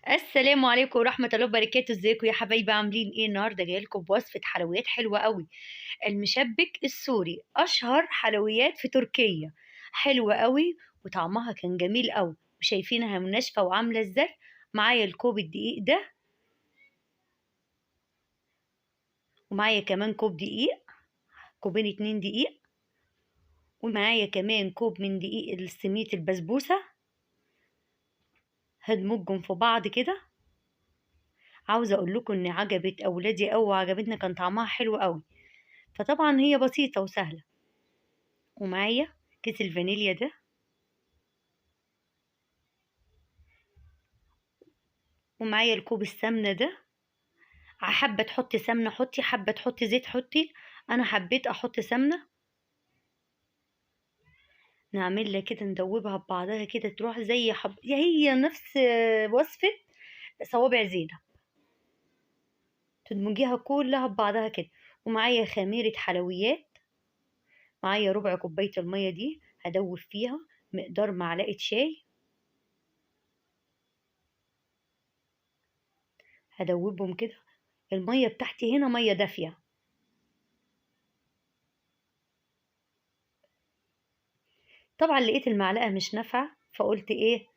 السلام عليكم ورحمة الله وبركاته. ازيكم يا حبايبي؟ عاملين ايه؟ النهارده جايه لكم بوصفة حلويات حلوة قوي. المشبك السوري اشهر حلويات في تركيا، حلوة قوي وطعمها كان جميل قوي، وشايفينها ناشفة وعاملة ازاي. معايا الكوب الدقيق ده، ومعايا كمان كوب دقيق، كوبين 2 دقيق، ومعايا كمان كوب من دقيق السميد البسبوسة. هدمجهم في بعض كده. عاوزة اقول لكم ان عجبت اولادي قوي وعجبتنا، كان طعمها حلو قوي. فطبعا هي بسيطة وسهلة. ومعايا كيس الفانيليا ده، ومعايا الكوب السمنة ده. حابة تحطي سمنة حطي، حابة تحطي زيت حطي. أنا حبيت أحط سمنة. نعملها كده ندوبها ببعضها كده تروح زي هي نفس وصفة صوابع زينب. تدمجيها كلها ببعضها كده. ومعايا خميرة حلويات. معايا ربع كوباية المية دي هدوب فيها مقدار معلقة شاي. هدوبهم كده. المية بتاعتي هنا مية دافية. طبعا لقيت المعلقة مش نافعة، فقلت ايه،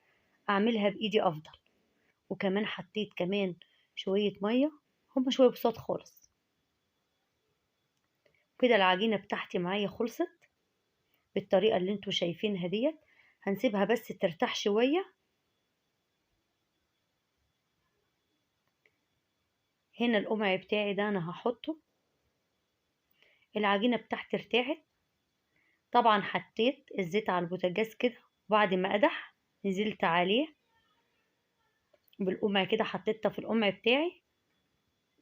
اعملها بايدي افضل. وكمان حطيت كمان شوية مية، هما شوية بساط خالص. كده العجينة بتاعتي معايا خلصت بالطريقة اللي انتوا شايفينها ديت. هنسيبها بس ترتاح شوية. هنا القمع بتاعي ده انا هحطه. العجينة بتاعتي ارتاحت. طبعا حطيت الزيت على البوتاجاز كده، وبعد ما قدح نزلت عليه بالقمع كده، حطيتها في القمع بتاعي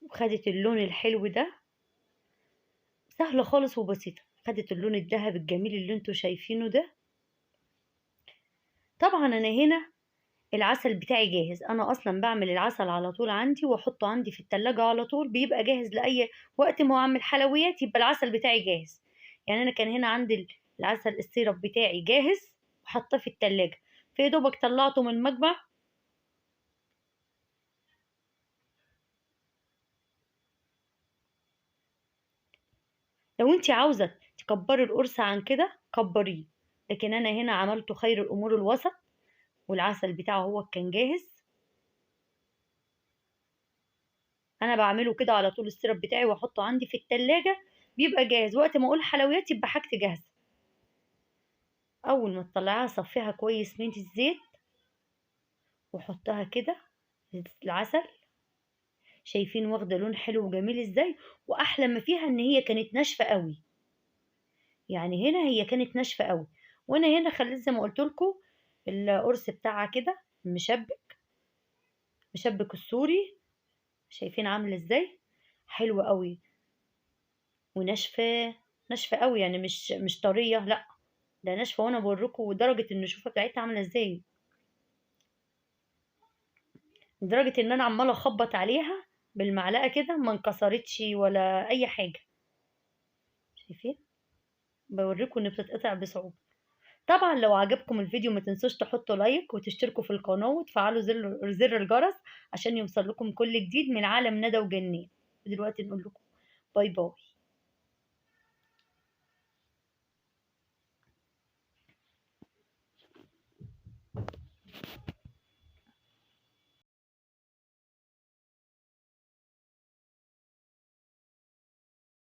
وخدت اللون الحلو ده. سهلة خالص وبسيطة، خدت اللون الذهبي الجميل اللي انتوا شايفينه ده. طبعا انا هنا العسل بتاعي جاهز. انا اصلا بعمل العسل على طول عندي واحطه عندي في التلاجة على طول، بيبقى جاهز لاي وقت ما اعمل حلويات يبقى العسل بتاعي جاهز. يعني انا كان هنا عندي العسل السيرب بتاعي جاهز وحطاه في التلاجة. في دوبك طلعته من المجمع. لو انت عاوزة تكبري القرص عن كده كبريه، لكن انا هنا عملته خير الامور الوسط. والعسل بتاعه هو كان جاهز. انا بعمله كده على طول السيرب بتاعي واحطه عندي في التلاجة، بيبقى جاهز وقت ما اقول حلويات يبقى حاجتي جاهزة. اول ما تطلعيها صفيها كويس من الزيت وحطها كده العسل. شايفين واخده لون حلو وجميل ازاي؟ واحلى ما فيها ان هي كانت ناشفه قوي. يعني هنا هي كانت ناشفه قوي. وانا هنا خليت زي ما قلت لكم القرص بتاعها كده مشبك، مشبك السوري. شايفين عامل ازاي؟ حلو قوي وناشفه. ناشفه قوي يعني مش طريه، لا، ده ناشفه. وانا بوريكم درجه النشوفه بتاعتها عامله ازاي، لدرجة ان انا عمالة اخبط عليها بالمعلقة كده ما انكسرتش ولا اي حاجة. شايفين؟ بوريكم ان بتتقطع بصعوبة. طبعا لو عجبكم الفيديو ما تنسوش تحطوا لايك وتشتركوا في القناة وتفعلوا زر الجرس عشان يوصل لكم كل جديد من عالم ندى وجنين. دلوقتي نقول لكم باي باي.